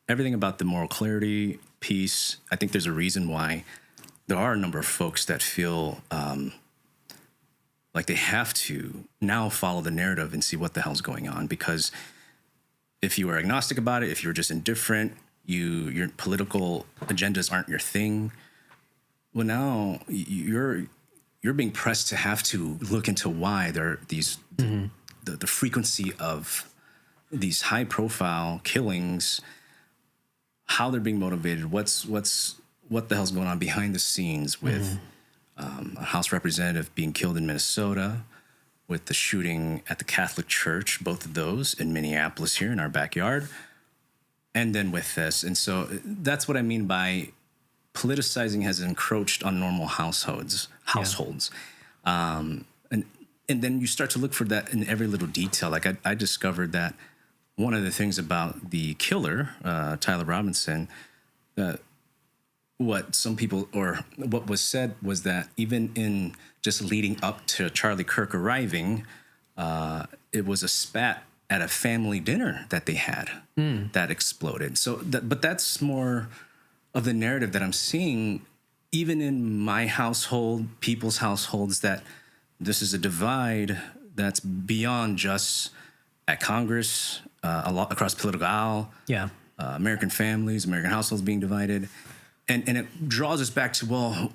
everything about the moral clarity piece, I think there's a reason why there are a number of folks that feel like they have to now follow the narrative and see what the hell's going on. Because if you were agnostic about it, if you were just indifferent, your political agendas aren't your thing. Well, now you're being pressed to have to look into why there are these the frequency of these high profile killings, how they're being motivated, what the hell's going on behind the scenes with a House representative being killed in Minnesota, with the shooting at the Catholic Church, both of those in Minneapolis here in our backyard, and then with this. And so that's what I mean by politicizing has encroached on normal households. And then you start to look for that in every little detail. Like I discovered that one of the things about the killer, Tyler Robinson, what some people, or what was said was that even in just leading up to Charlie Kirk arriving, it was a spat at a family dinner that they had that exploded. So, but that's more of the narrative that I'm seeing, even in my household, people's households, that this is a divide that's beyond just at Congress, a lot across the political aisle. Yeah, American families, American households being divided. And it draws us back to, well,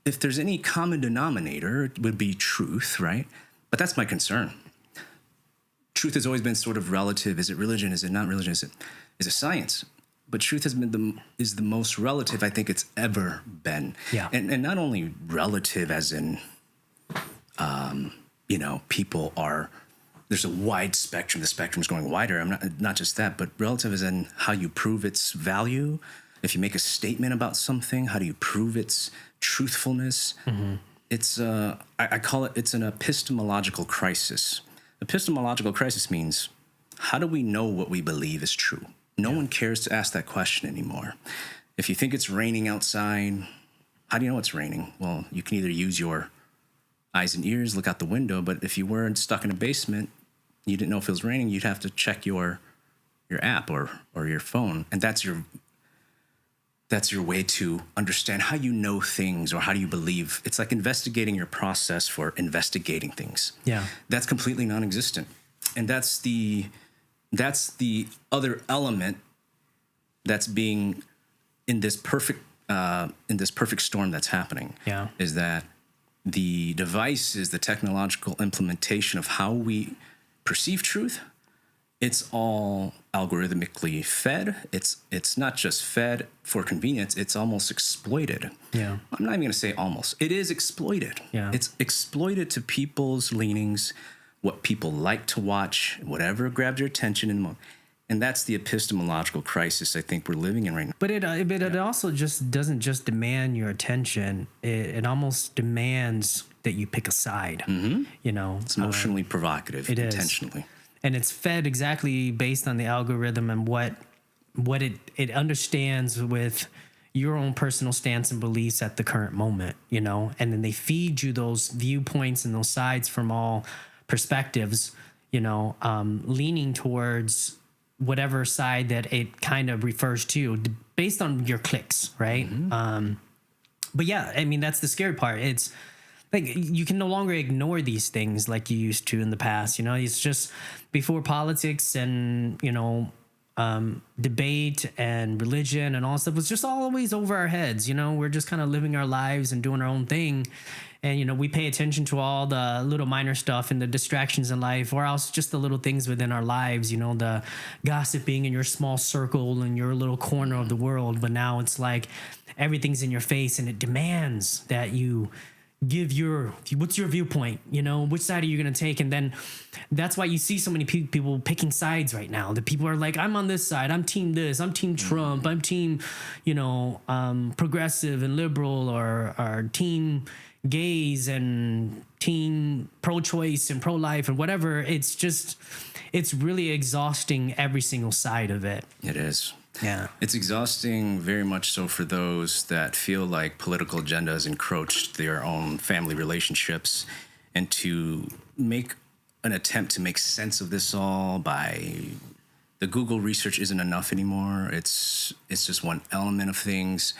if there's any common denominator, it would be truth, right? But that's my concern. Truth has always been sort of relative. Is it religion? Is it not religion? Is it science? But truth has been is the most relative I think it's ever been. Yeah. And not only relative as in, people are, there's a wide spectrum. The spectrum is going wider. I'm not just that, but relative as in how you prove its value. If you make a statement about something, how do you prove its truthfulness? It's I call it's an epistemological crisis. Epistemological crisis means, how do we know what we believe is true? No one cares to ask that question anymore. If you think it's raining outside, how do you know it's raining? Well, you can either use your eyes and ears, look out the window, but if you weren't stuck in a basement, you didn't know if it was raining, you'd have to check your app or your phone. And that's your way to understand how you know things, or how do you believe. It's like investigating your process for investigating things. Yeah. That's completely non-existent. And that's the other element that's being in this perfect storm that's happening. Yeah. Is that the device is the technological implementation of how we perceive truth. It's all algorithmically fed. It's not just fed for convenience. It's almost exploited. Yeah. I'm not even going to say almost. It is exploited. Yeah. It's exploited to people's leanings, what people like to watch, whatever grabs your attention, and that's the epistemological crisis I think we're living in right now. But it also just doesn't just demand your attention. It almost demands that you pick a side. It's emotionally provocative, intentionally. And it's fed exactly based on the algorithm and what it understands with your own personal stance and beliefs at the current moment, and then they feed you those viewpoints and those sides from all perspectives, leaning towards whatever side that it kind of refers to based on your clicks, right? But yeah, I mean, that's the scary part. It's like you can no longer ignore these things like you used to in the past. It's just before politics and debate and religion and all stuff was just always over our heads. We're just kind of living our lives and doing our own thing. And, we pay attention to all the little minor stuff and the distractions in life, or else just the little things within our lives, the gossiping in your small circle in your little corner of the world. But now it's like everything's in your face, and it demands that you give what's your viewpoint, which side are you going to take? And then that's why you see so many people picking sides right now. The people are like, I'm on this side, I'm team this, I'm team Trump, I'm team, progressive and liberal, or team gays and team pro-choice and pro-life and whatever. It's really exhausting, every single side of it. It is. Yeah. It's exhausting, very much so, for those that feel like political agenda has encroached their own family relationships, and to make an attempt to make sense of this all by the Google research isn't enough anymore. It's just one element of things.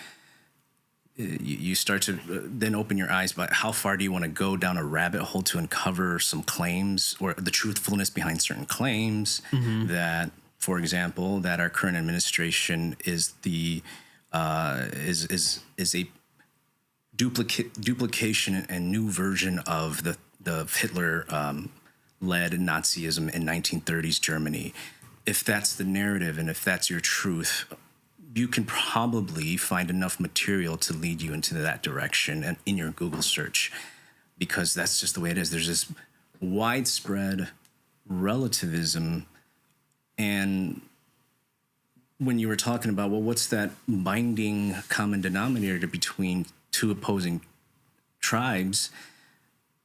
You start to then open your eyes by how far do you want to go down a rabbit hole to uncover some claims or the truthfulness behind certain claims that, for example, that our current administration is the is a duplication and new version of the Hitler led Nazism in 1930s Germany. If that's the narrative and if that's your truth, you can probably find enough material to lead you into that direction and in your Google search, because that's just the way it is. There's this widespread relativism. And when you were talking about, well, what's that binding common denominator between two opposing tribes,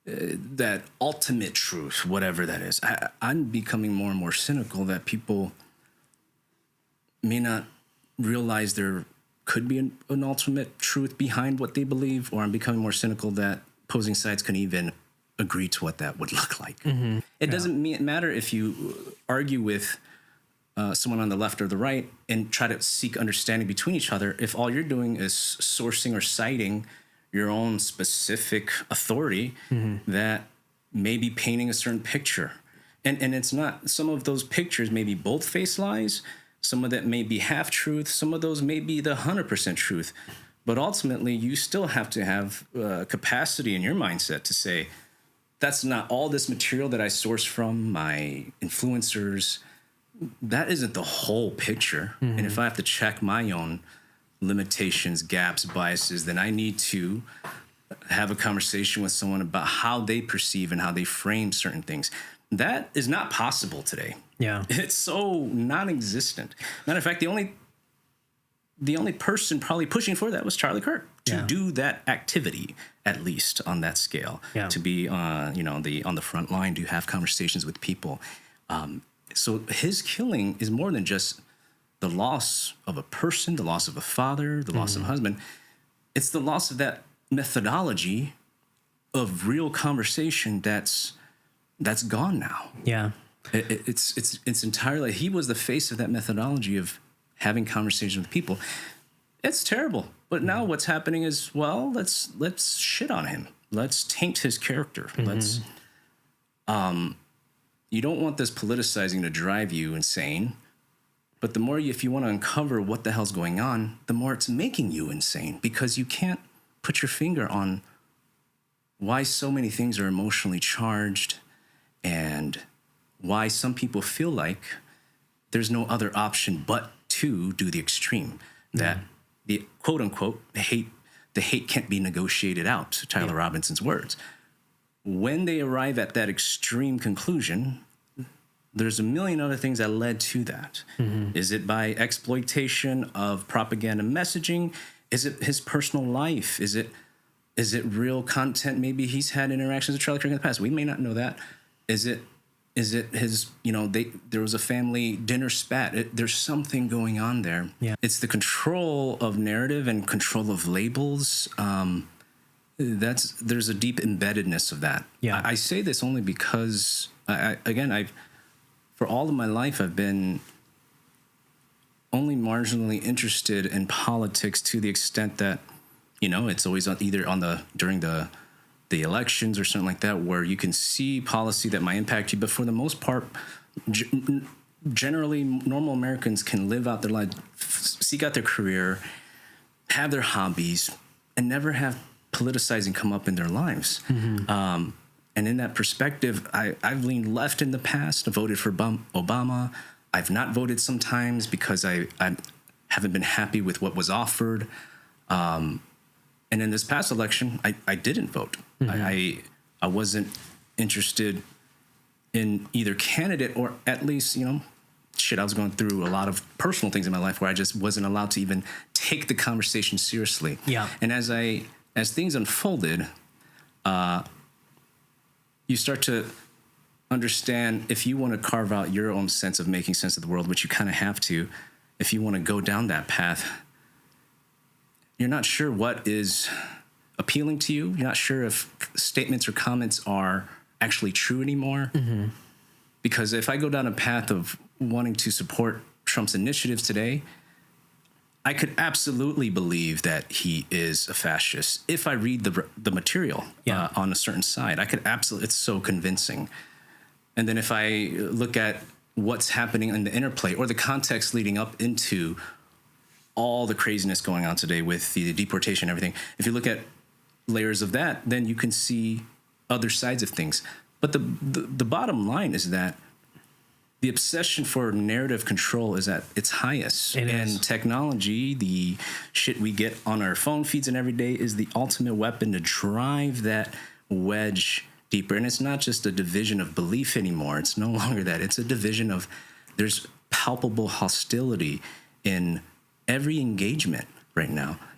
that ultimate truth, whatever that is, I'm becoming more and more cynical that people may not realize there could be an ultimate truth behind what they believe, or I'm becoming more cynical that opposing sides can even agree to what that would look like. It doesn't matter if you argue with someone on the left or the right and try to seek understanding between each other if all you're doing is sourcing or citing your own specific authority that may be painting a certain picture. And it's not. Some of those pictures may be bold-faced lies. Some of that may be half-truth. Some of those may be the 100% truth. But ultimately, you still have to have capacity in your mindset to say, that's not all this material that I source from my influencers. That isn't the whole picture. And if I have to check my own limitations, gaps, biases, then I need to have a conversation with someone about how they perceive and how they frame certain things. That is not possible today. Yeah. It's so non-existent. Matter of fact, the only person probably pushing for that was Charlie Kirk to do that activity, at least on that scale, to be on the front line, to have conversations with people. So his killing is more than just the loss of a person, the loss of a father, the loss of a husband. It's the loss of that methodology of real conversation that's gone now. Yeah. It's entirely, he was the face of that methodology of having conversations with people. It's terrible. But now what's happening is, well, let's shit on him. Let's taint his character. Let's you don't want this politicizing to drive you insane. But the more if you want to uncover what the hell's going on, the more it's making you insane, because you can't put your finger on why so many things are emotionally charged and why some people feel like there's no other option but to do the extreme, that the quote unquote the hate can't be negotiated out, to Tyler Robinson's words. When they arrive at that extreme conclusion, there's a million other things that led to that. Is it by exploitation of propaganda messaging? Is it his personal life? Is it real content? Maybe he's had interactions with Charlie Kirk in the past. We may not know that. Is it his, there was a family dinner spat. There's something going on there. Yeah. It's the control of narrative and control of labels. There's a deep embeddedness of that. Yeah. I say this only because for all of my life, I've been only marginally interested in politics, to the extent that, it's always during the elections or something like that, where you can see policy that might impact you. But for the most part, generally, normal Americans can live out their life, seek out their career, have their hobbies, and never have politicizing come up in their lives. And in that perspective, I've leaned left in the past. I voted for Obama. I've not voted sometimes because I haven't been happy with what was offered. And in this past election, I didn't vote. I wasn't interested in either candidate, or at least, I was going through a lot of personal things in my life where I just wasn't allowed to even take the conversation seriously. Yeah. And as things unfolded, you start to understand, if you want to carve out your own sense of making sense of the world, which you kind of have to, if you want to go down that path, you're not sure what is appealing to you. You're not sure if statements or comments are actually true anymore. Because if I go down a path of wanting to support Trump's initiatives today, I could absolutely believe that he is a fascist if I read the material on a certain side. I could absolutely, it's so convincing. And then if I look at what's happening in the interplay or the context leading up into all the craziness going on today with the deportation and everything, if you look at layers of that, then you can see other sides of things. But the bottom line is that the obsession for narrative control is at its highest. And technology, the shit we get on our phone feeds and every day, is the ultimate weapon to drive that wedge deeper. And it's not just a division of belief anymore. It's no longer that. It's a division of, there's palpable hostility in every engagement right now.